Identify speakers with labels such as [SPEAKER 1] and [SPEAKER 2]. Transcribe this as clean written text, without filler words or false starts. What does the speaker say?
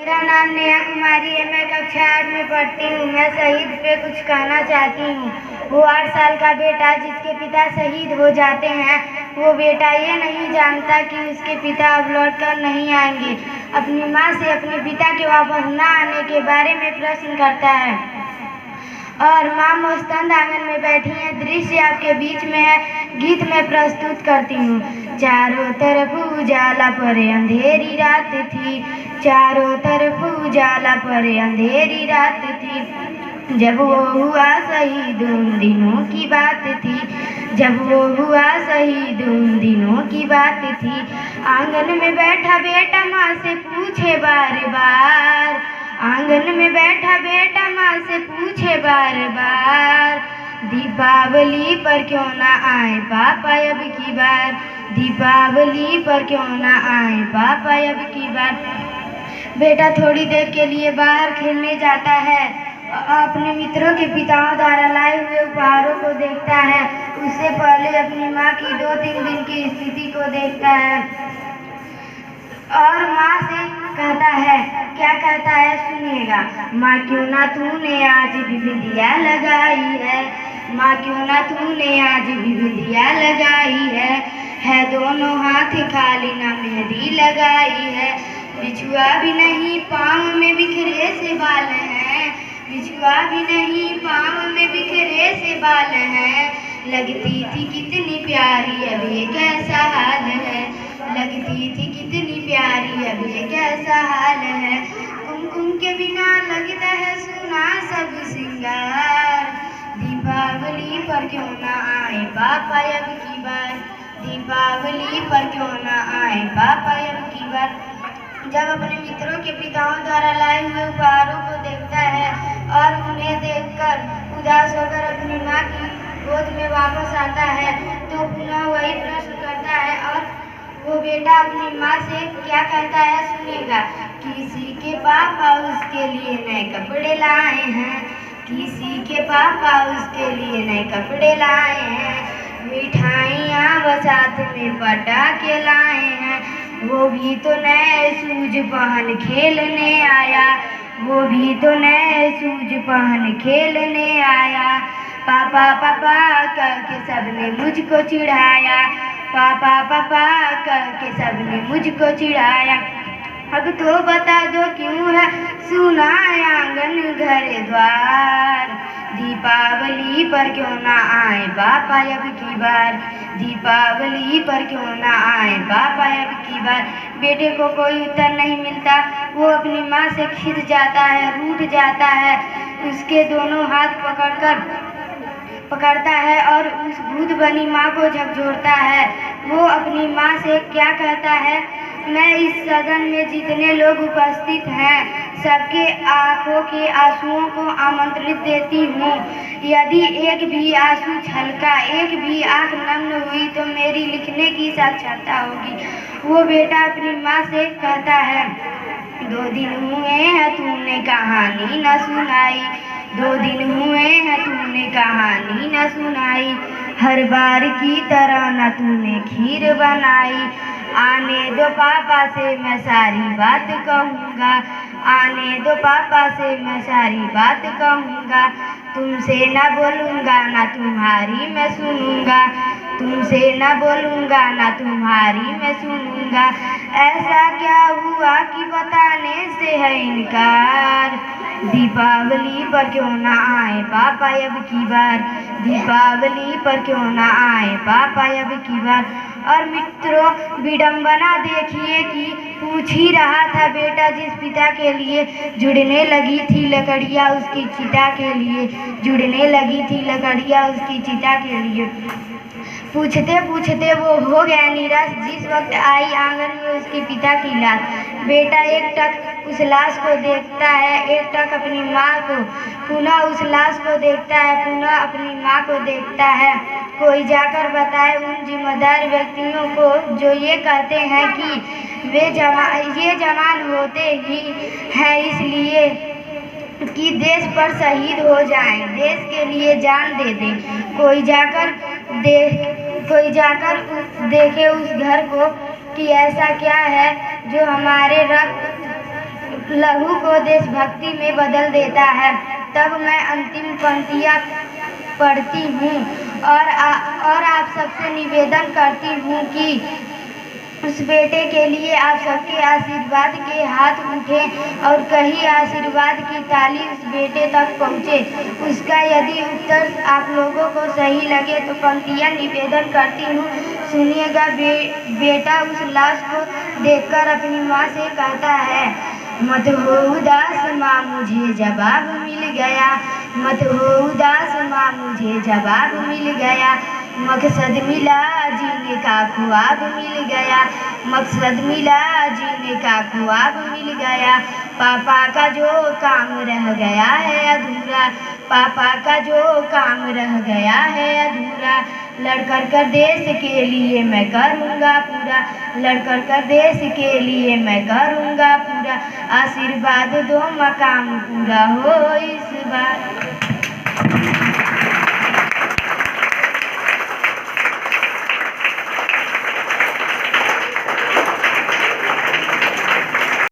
[SPEAKER 1] मेरा नाम नेहा कुमारी है। मैं कक्षा 8 में पढ़ती हूँ। मैं शहीद पे कुछ कहना चाहती हूँ। वो 8 साल का बेटा जिसके पिता शहीद हो जाते हैं, वो बेटा ये नहीं जानता कि उसके पिता अब लौट कर नहीं आएंगे। अपनी माँ से अपने पिता के वापस न आने के बारे में प्रश्न करता है और माँ मुस्तैद आंगन में बैठी है। दृश्य आपके बीच में है। गीत में प्रस्तुत करती हूँ। चारों तरफ उजाला पर अंधेरी रात थी, चारों तरफ उजाला पर अंधेरी रात थी। जब वो हुआ शहीद उन दिनों की बात थी, जब वो हुआ शहीद उन दिनों की बात थी। आंगन में बैठा बेटा माँ से पूछे बार बार, आंगन में बैठा बेटा माँ से पूछे बार बार, दीपावली पर क्यों ना आए पापा अब की बार, दीपावली पर क्यों ना आए पापा अब की बार। बेटा थोड़ी देर के लिए बाहर खेलने जाता है, अपने मित्रों के पिताओं द्वारा लाए हुए उपहारों को देखता है। उससे पहले अपनी माँ की 2-3 दिन की स्थिति को देखता है और माँ से कहता है, क्या कहता है सुनिएगा। माँ क्यों ना तूने आज भी बिंदिया लगाई है, माँ क्यों ना तूने आज भी बिंदिया लगाई है दोनों हाथ खाली ना मेहंदी लगाई है। बिछुआ भी नहीं पाँव में बिखरे से बाल हैं, बिछुआ भी नहीं पाँव में बिखरे से बाल हैं। लगती थी कितनी प्यारी अब ये कैसा हाल है, लगती थी कितनी प्यारी अब ये कैसा हाल है। कुमकुम के बिना लगता है सुना सब सिंगार, दीपावली पर क्यों ना आए पापा अब की बार, दीपावली पर क्यों ना आए पापा अब की बार। जब अपने मित्रों के पिताओं द्वारा लाए हुए उपहारों को देखता है और उन्हें देखकर उदास होकर अपनी माँ की गोद में वापस आता है, तो पुनः वही प्रश्न करता है और वो बेटा अपनी माँ से क्या कहता है सुनेगा। किसी के पापा उसके लिए नए कपड़े लाए हैं, किसी के पापा उसके लिए नए कपड़े लाए हैं। मिठाइयाँ व साथ में पटाखे लाए हैं, वो भी तो नए शूज पहन खेलने आया, वो भी तो नए शूज पहन खेलने आया। पापा पापा करके सबने मुझको चिढ़ाया, पापा पापा करके सबने मुझको चिढ़ाया। अब तो बता दो क्यों है सुना आंगन घर द्वार, दीपावली पर क्यों ना आए पापा अब की बार, दीपावली पर क्यों ना आए पापा अब की बार। बेटे को कोई उत्तर नहीं मिलता। वो अपनी माँ से खिंच जाता है, रूठ जाता है। उसके दोनों हाथ पकड़ता है और उस भूत बनी माँ को झकझोरता है। वो अपनी माँ से क्या कहता है, मैं इस सदन में जितने लोग उपस्थित हैं सबके आंखों के आंसुओं को आमंत्रित देती हूँ। यदि एक भी आंसू छलका, एक भी आंख नम हुई तो मेरी लिखने की साक्षरता होगी। वो बेटा अपनी माँ से कहता है, 2 दिन हुए हैं तूने कहानी न सुनाई, 2 दिन हुए हैं तूने कहानी न सुनाई। हर बार की तरह न तूने खीर बनाई। आने दो पापा से मैं सारी बात कहूँगा, आने दो पापा से मैं सारी बात कहूँगा। तुमसे ना बोलूँगा ना तुम्हारी मैं सुनूँगा, तुमसे ना बोलूँगा ना तुम्हारी मैं सुनूँगा। ऐसा क्या हुआ कि बताने से है इनकार, दीपावली पर क्यों ना आए पापा अब की बार, दीपावली पर क्यों ना आए पापा अब की बार। और मित्रों, विडंबना देखिए कि पूछ ही रहा था बेटा जिस पिता के लिए जुड़ने लगी थी लकड़ियाँ उसकी चिता के लिए, जुड़ने लगी थी लकड़ियाँ उसकी चिता के लिए। पूछते पूछते वो हो गया निराश। जिस वक्त आई आंगन में उसके पिता की लाश। बेटा एक टक उस लाश को देखता है, एक टक अपनी माँ को, पुनः उस लाश को देखता है, पुनः अपनी माँ को देखता है। कोई जाकर बताए उन जिम्मेदार व्यक्तियों को जो ये कहते हैं कि ये जवान होते ही हैं इसलिए कि देश पर शहीद हो जाएं, देश के लिए जान दे दें। कोई जाकर देखे उस घर को कि ऐसा क्या है जो हमारे रक्त लहू को देशभक्ति में बदल देता है। तब मैं अंतिम पंक्तियाँ पढ़ती हूँ और आप सबसे निवेदन करती हूँ कि उस बेटे के लिए आप सबके आशीर्वाद के हाथ उठें और कहीं आशीर्वाद की ताली उस बेटे तक पहुँचे। उसका यदि उत्तर आप लोगों को सही लगे तो पंक्तियाँ निवेदन करती हूँ, सुनिएगा। बेटा उस लाश को देखकर अपनी माँ से कहता है, मत हो उदास माँ, मुझे जवाब मिल गया। मत हो उदास माँ, मुझे जवाब मिल गया। मकसद मिला जीने का ख्वाब मिल गया। मकसद मिला जीने का ख्वाब मिल गया। पापा का जो काम रह गया है अधूरा, पापा का जो काम रह गया है अधूरा, लड़कर कर देश के लिए मैं करूँगा पूरा। लड़कर कर देश के लिए मैं करूँगा पूरा। आशीर्वाद दो मकाम पूरा हो इस बार।